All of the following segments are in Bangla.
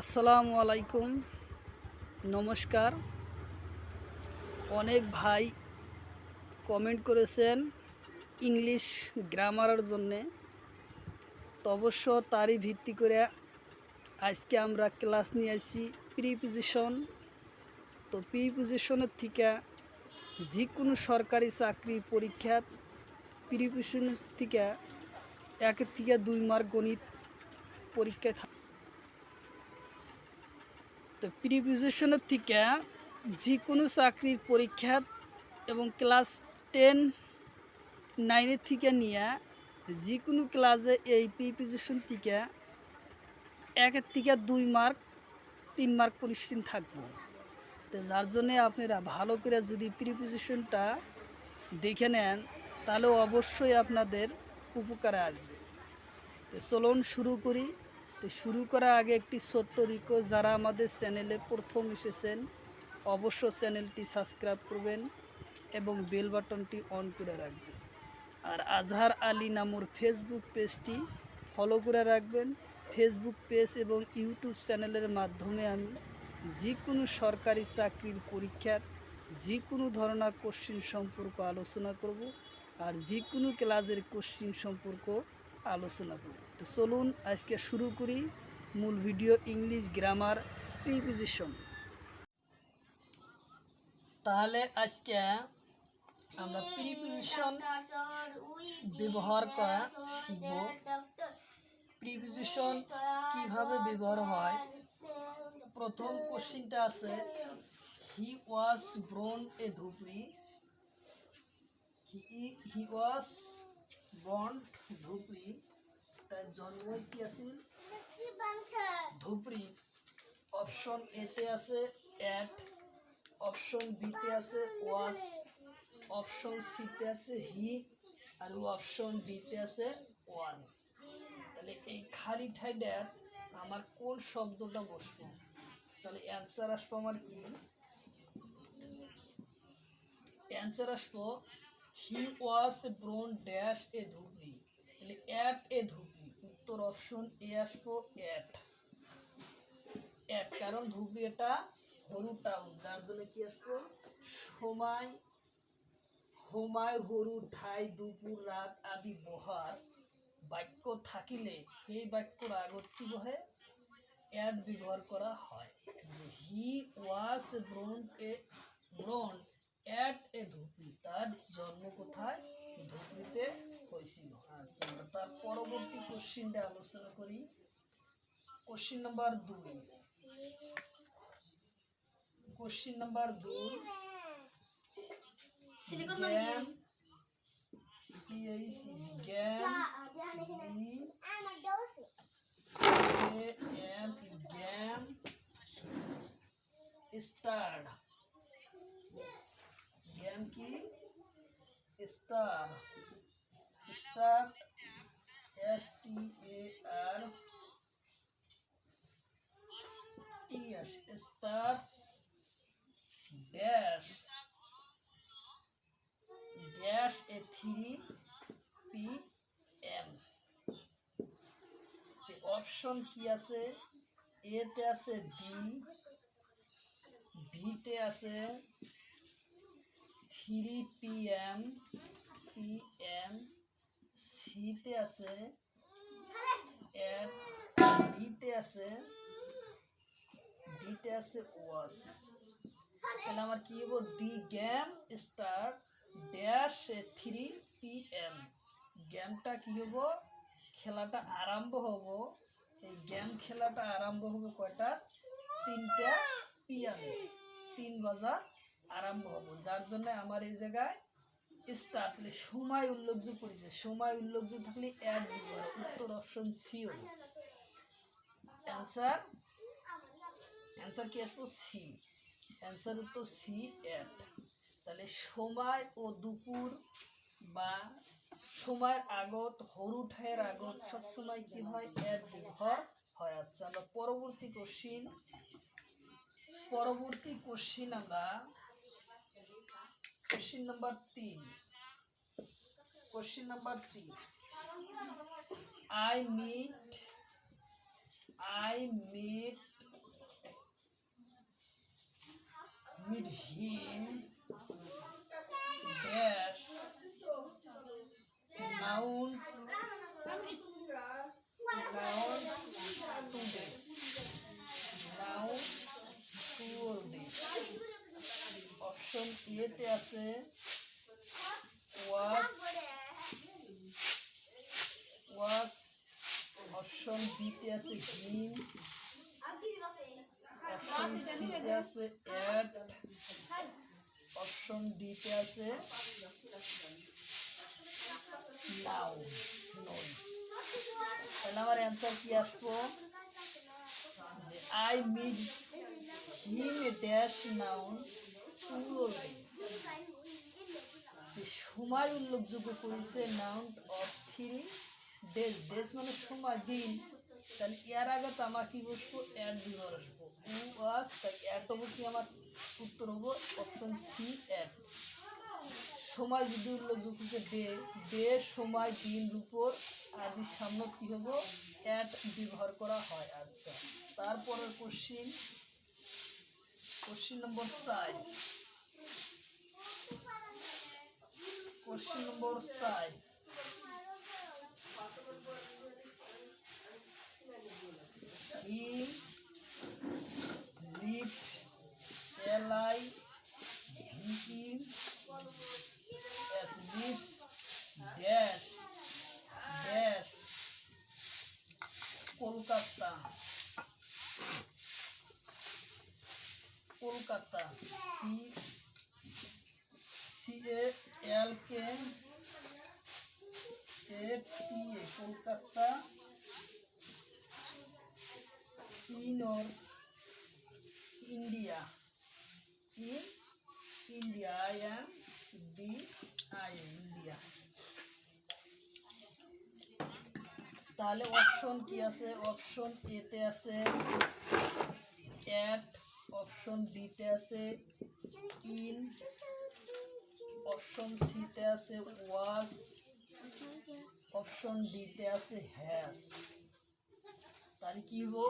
আসসালামু আলাইকুম, নমস্কার। অনেক ভাই কমেন্ট করেছেন ইংলিশ গ্রামারের জন্যে, তো অবশ্য তারই ভিত্তি করে আজকে আমরা ক্লাস নিয়ে আসি প্রিপোজিশন। তো প্রিপোজিশনের থেকে যে কোনো সরকারি চাকরি পরীক্ষা প্রিপোজিশন থেকে 1 থেকে 2 মার্ক গণিত পরীক্ষায় থাকে। তো প্রিপোজিশনের থেকে যে কোনো চাকরির পরীক্ষা এবং ক্লাস 10-9 থেকে নিয়ে যে কোনো ক্লাসে এই প্রিপোজিশন থেকে 1 থেকে 2 মার্ক 3 মার্ক কোশ্চেন থাকবে। তো যার জন্যে আপনারা ভালো করে যদি প্রিপোজিশনটা দেখে নেন তাহলে অবশ্যই আপনাদের উপকারে আসবে। তো চলুন শুরু করি। তো শুরু করার আগে একটি ছোট্ট রিকোয়েস্ট, যারা আমাদের চ্যানেলে প্রথম এসেছেন অবশ্য চ্যানেলটি সাবস্ক্রাইব করবেন এবং বেল বাটনটি অন করে রাখবেন। আর আজহার আলী নামর ফেসবুক পেজটি ফলো করে রাখবেন। ফেসবুক পেজ এবং ইউটিউব চ্যানেলের মাধ্যমে আমি যে কোনো সরকারি চাকরির পরীক্ষার যে কোনো ধরনের কোশ্চিন সম্পর্ক আলোচনা করব, আর যে কোনো ক্লাসের কোশ্চিন সম্পর্ক আলোচনা করব। তো চলুন আজকে শুরু করি মূল ভিডিও, ইংলিশ গ্রামার প্রিপোজিশন। তাহলে আজকে আমরা প্রিপোজিশন ব্যবহার করা শিখব। প্রিপোজিশন কিভাবে ব্যবহার হয়। প্রথম কোশ্চেনটা আছে, হি ওয়াজ born এ ধুবড়ি। হি ওয়াজ born ধুবড়ি, তার জন্ম কি আছিল ধুবড়ি। অপশন এতে আছে এট, অপশন বিতে আছে ওয়াজ, অপশন সিতে আছে হি, আর অপশন ডিতে আছে ওয়ান। তাহলে এই খালি ঠাইটা আমার কোন শব্দটা বসবো, তাহলে অ্যান্সার আসবো আমার কি, অ্যান্সার আসবো হি ওয়াজ ব্রোন ড্যাশ এ ধুবড়ি, তাহলে অ্যাট এ ধুবড়ি। উত্তর অপশন এ আসবো অ্যাট। কারণ ধুবড়ি এটা হরু টাউন, যার জন্য কি আসবো সময়, সময় হরু ঠাই দুপুর রাত আদি বহার বাক্য থাকিলে এই বাক্যর আগত কি বহে অ্যাট ব্যবহার করা হয়। যে হি ওয়াজ ব্রন অ্যাট এ ধুবড়ি, তার জন্ম কোথায় ধুবড়িতে হয়েছিল। আচ্ছা, আমরা তার পরবর্তী কোশ্চিনটা আলোচনা করি। কোশ্চিন নাম্বার 2, কোশ্চিন নাম্বার 2, জ্ঞান জ্ঞান স্টার, জ্ঞান কি star, star STARS, stars dash dash a 3 PM। Option কি আছে, এতে আছে ডি, বিতে আছে 3 PM, সিতে আছে এট, ডিতে আছে ওয়াস। তাহলে আমার কি হবো, the game start dash 3 PM। গেমটা কি হবো, খেলাটা আরম্ভ হবো, এই গেম খেলাটা আরম্ভ হবে কয়টা, 3টা PM, 3 বাজা আরম্ভ হবো। যার জন্য আমার এই জায়গায় স্টার্ট সময় উল্লেখযোগ্য করেছে, সময় উল্লেখযোগ্য থাকলে অ্যাড ব্যবহার। উত্তর অপশন সি হবে অ্যান্সার। অ্যান্সার কি আসবো সি, অ্যান্সার উত্তর সি অ্যাট। তাহলে সময় ও দুপুর বা সময়ের আগত হরু ঠায়ের আগত সবসময় কি হয় অ্যাট ব্যবহার হয়। আচ্ছা, আমরা পরবর্তী কোশ্চিন আমরা question number 3, question number 3, I meet him dash noun today option A তে আছে was অপশন বি তে আছে him অপশন সি তে আছে at অপশন ডি তে আছে নাও নই তাহলে আমার অ্যান্সার কি আসবো যে I met him a dash noon সময় উল্লেখযোগ্য করেছে নাউন অফ 3 ডেজ ডেজ মানে সময় দিন তাহলে এর আগে তো আমার কি বসবো অ্যাড ব্যবহার আসবো হু ওয়াজ তাই অ্যাড হবো কি আমার উত্তর হবো অপশন সি অ্যাড সময় যদি উল্লেখযোগ্য হচ্ছে ডে ডে সময় দিন উপর আদির সামনে কি হবো অ্যাড ব্যবহার করা হয় আচ্ছা তারপরের question number 5 question number 5 he lived alive drinking as lives dash dash Kolkata Kolkata CALK Kolkata in or India in India India তাহলে অপশন কি আছে অপশন এ তে আছে at অপশন বি তে আছে in অপশন সি তে আছে was অপশন ডি তে আছে has তাহলে কি হবো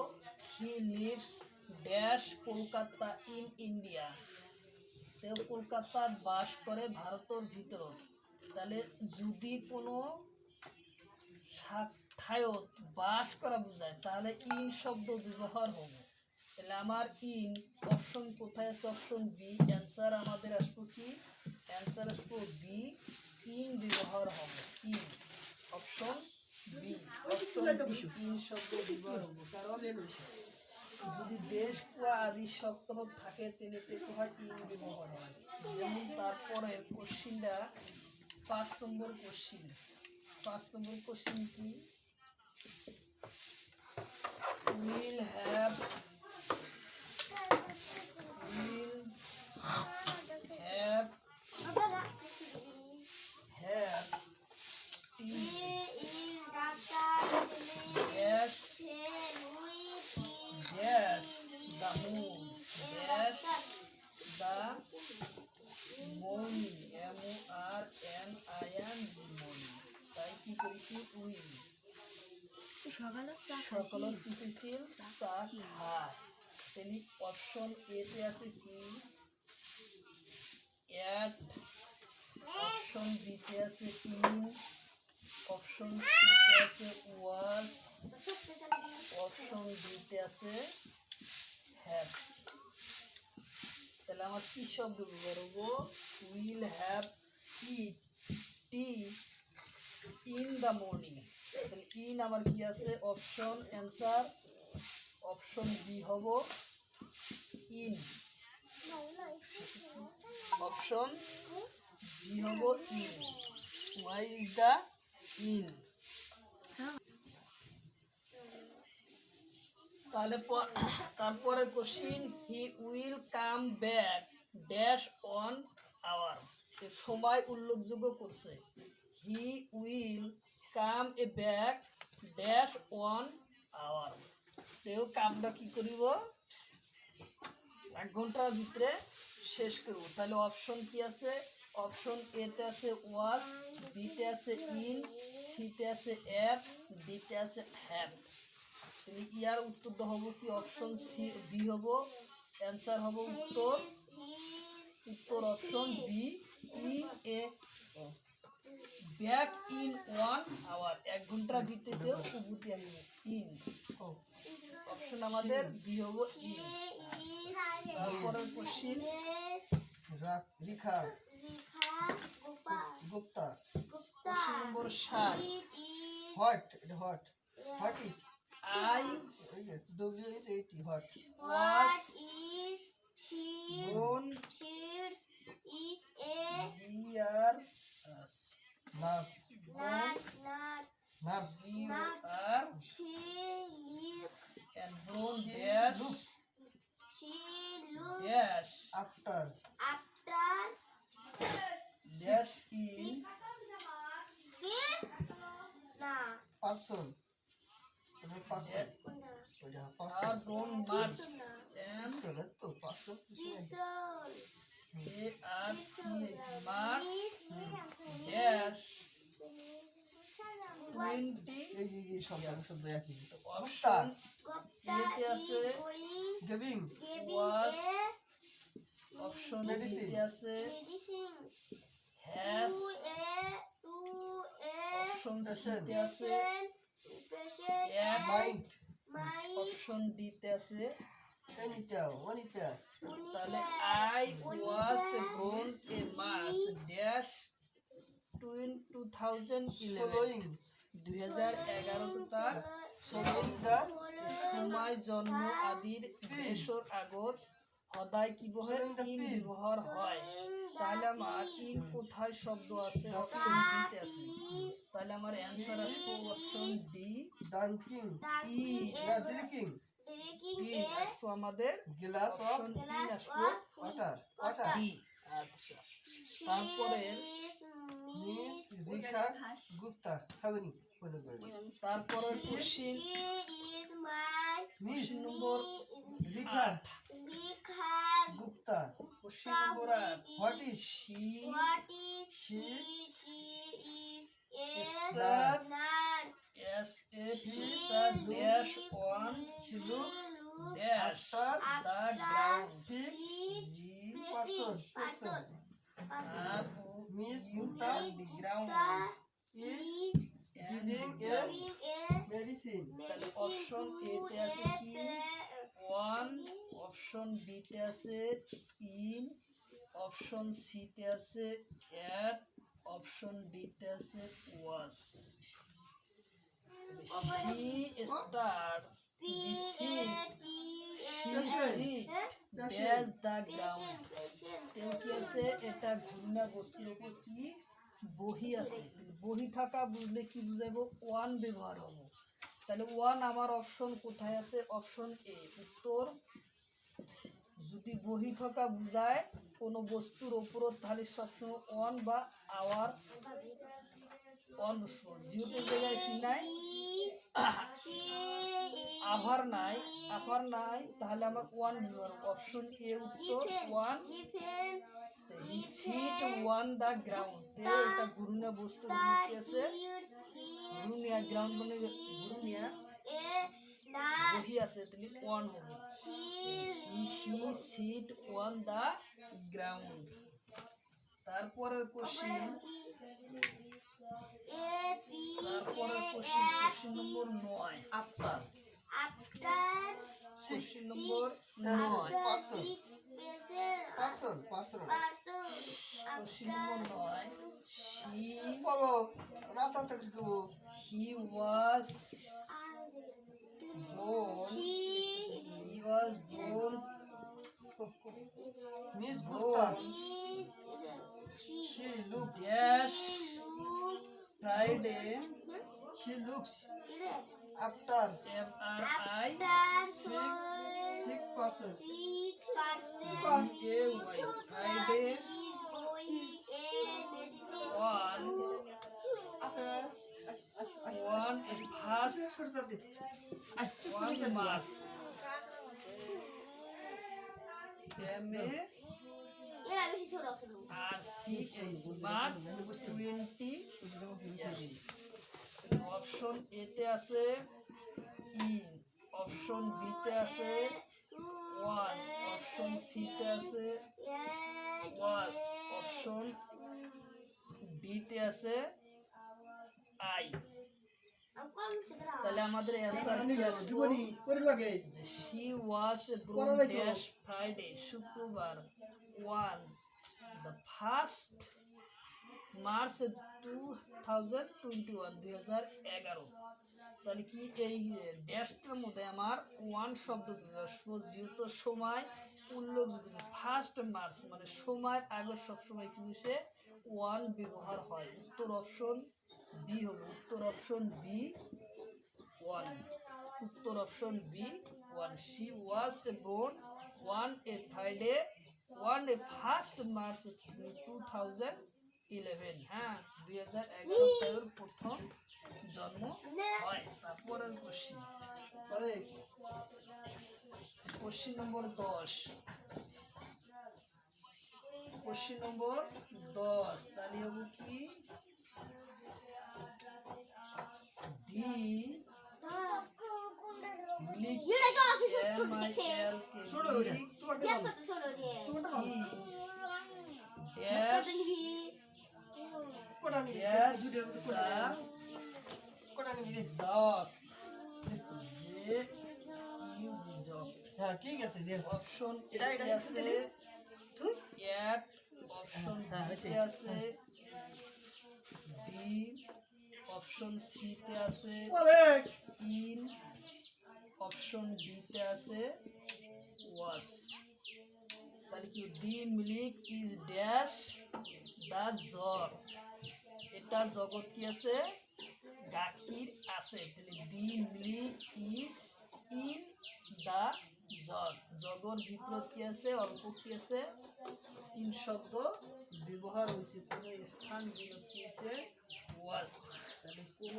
he lives dash Kolkata in India সে কলকাতায় বাস করে ভারতের ভিতর তাহলে যদি কোনো ঠায়ত বাস করা বোঝায় তাহলে ইন শব্দ ব্যবহার হবে তাহলে আমার ইন অপশন কোথায় আছে অপশন বি অ্যান্সার আমাদের আসবো কি অ্যান্সার আসবো বি ইন ব্যবহার হবে in option B option B in শব্দ ব্যবহার হবে কারণ যদি দেশ কুয়া আদি শব্দ থাকে তেলেতে তো হয় ইন ব্যবহার হয় যেমন তারপরের কোশ্চিনটা 5 নম্বর কোশ্চিন কি will have morning morning তাই কি করেছি উইল সকালের পিছিয়ে চা খায় তাহলে অপশন এ তে আছে কি অ্যাট অপশন বি তে আছে ইন অপশন সি তে আছে ওয়াজ অপশন ডি তে আছে হ্যাভ তাহলে আমার কি শব্দ ব্যবহার হবো will have it tea in the morning তাহলে ইন আমার কি আছে অপশন অ্যান্সার অপশন বি হব ইন অপশন বি হব in why is the in তাহলে তারপরে question he will come back dash on hour সময় উল্লেখযোগ্য করছে he will come a back dash on hour তেও কামটা কি করিব 1 ঘন্টার ভিতরে শেষ করব তাহলে অপশন কি আছে অপশন এ তে আছে ওয়াজ বি তে আছে ইন সি তে আছে অ্যাট ডি তে আছে হ্যাভ তাহলে ইয়ার উত্তর হবে কি অপশন সি বি হবো অ্যান্সার হবে উত্তর উত্তর option B, in a back in 1 hour, 1 ঘন্টার ভিতরেও উভতি আসবে, ইন। অপশন আমাদের বি হবো ইন। তারপরের question, Rekha Gupta. Question number 7, what, এটা what, what is, I W is eighty, what was born BR nurse, nurse BR and born dash looks dash after dash in person, person ওটা are person, born Mars and তো person ARC is Mars dash 20 এই যে শব্দ শব্দ একই। option এতে আছে গিভিং was option Medicine. এতে আছে has option C তে আছে at মাইন্ড option D তে আছে। এনিটা ওনিটা তাহলে I was born a Mars dash 2011 following 2011 তার ফলোইং দা সময় জন্ম আদির দেশর আগত সদায় কি বহে ইন ব্যবহার হয়। তাহলে আমার ইন কোথায় শব্দ আছে, অপশন ডি তে আছে। তাহলে আমার অ্যান্সার আসবে অপশন ডি, ডাঙ্কিং ইন। না ড্রিঙ্কিং ইন আসবে আমাদের গ্লাস অফ অপশন ইন আসবে ওয়াটার, ওয়াটার ডি। আচ্ছা, তারপরে মিস রেখা গুপ্তা খাবেনি বলে করে তারপরে question miss number Rekha 8, Gupta question number 8, what is she star as a star dash on she looks dash the ground sick G person R O Miss U Gupta on the ground is giving a medicine তাহলে অপশন এ তে আছে কি 1, অপশন বি তে আছে ইন, অপশন সি তে আছে এট, অপশন ডি তে আছে was. She star the sit she sit dash the ground, কি আছে এটা ভিন্ন বস্তুর উপর কি বহি আছে, বহি থাকা বুঝলে কি বুঝাইবো, ওয়ান ব্যবহার হবে। তাহলে ওয়ান আমার অপশন কোথায় আছে, অপশন এ। উত্তর যদি বহি থাকা বুঝায় কোনো বস্তুর উপর, তাহলে সবসময় ওয়ান বা আওয়ার ওয়ান বসবো। যেহেতু জায়গায় কি নাই, আভার নাই, আভার নাই, তাহলে আমার ওয়ান ব্যবহার, অপশন এ উত্তর on. He sit on the ground, এটা ঘুরুনিয়া বস্তুর মধ্যে আছে, ঘুরুনিয়া গ্রাউন্ড মানে ঘুরুনিয়া বহি আছে, তাহলে ওয়ান হবে। হি সিট ওয়ান দা গ্রাউন্ড। তারপরের কোশ্চিন, কোশ্চিন নম্বর 9, after question number 9, person person person question number 9, বলো রাতা থেকে দেবো he was born miss Gupta born she looked dash Friday she looks after MRI sick person BAY Friday one a fast one mass MA RCH mass 20 option A তে আছে ইন, অপশন বি তে আছে 1, অপশন সি তে আছে ওয়াস। অপশন ডি তে আছে আই। তাহলে আমাদের অ্যানসার কি আসবে? যে she was born dash Friday শুক্রবার 1 the first March 2011। তাহলে কি এই ড্যাশটার মধ্যে আমার ওয়ান শব্দ আসবো, যেহেতু সময় উল্লেখযোগ্য ফার্স্ট মার্চ মানে সময়ের আগে সবসময় কিন্তু সে ওয়ান ব্যবহার হয়। উত্তর অপশন বি হবে। উত্তর অপশন বি ওয়ান। উত্তর option B on. She was born on a Friday 1 first March 2011। হ্যাঁ, 2011 তার প্রথম জন্ম হয়। তারপরের question, question number 10। Question number 10 তাহলে হবে কি the milk M I L K dash dash jug J U G jug. হ্যাঁ ঠিক আছে দে অপশন এ আছে এক। অপশন বি আছে ডি। অপশন সি তে আছে ইন। অপশন ডি তে আছে ওয়াস। তাহলে কি the milk is dash the jug. এটা জগৎ কি আছে? গাখীর আছে। তাহলে the milk is in the jug. জগর ভিতর কি আছে? অল্প কি আছে? তিন শব্দ ব্যবহার হয়েছে। কোন স্থান বিলুপ্ত হয়েছে ওয়াস। তাহলে কোন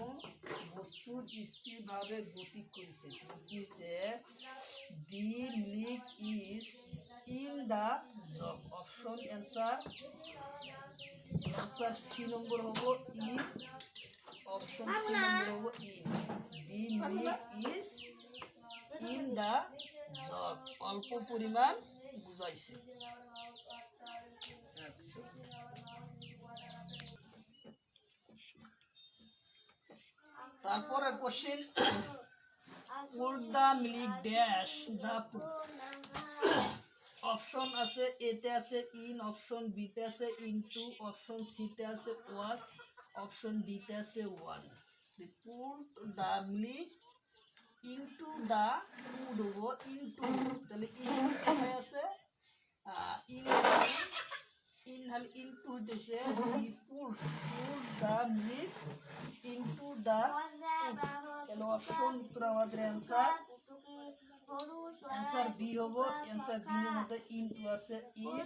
বস্তু স্থিরভাবে গতি করেছে কিছে the milk is in the jug. Option answer C number হবো ইন। অপশন সি নম্বর হবো in. The milk is in the jug. অল্প পরিমাণ বুঝাইছে। আচ্ছা, তারপরে question put the milk dash the. Option আছে এতে আছে ইন। অপশন বি তে আছে ইনটু। অপশন সি তে আছে ওয়াজ। অপশন ডি তে আছে one. Put the milk into the food হবো ইনটু। তাহলে ইন কোথায় আছে? ইন ইন হল ইনটু হইতেছে the put the milk into the food. তাহলে অপশন উত্তর আমাদের অ্যান্সার অ্যান্সার বি হবো। অ্যান্সার বি এর মধ্যে ইনটু আছে ইন।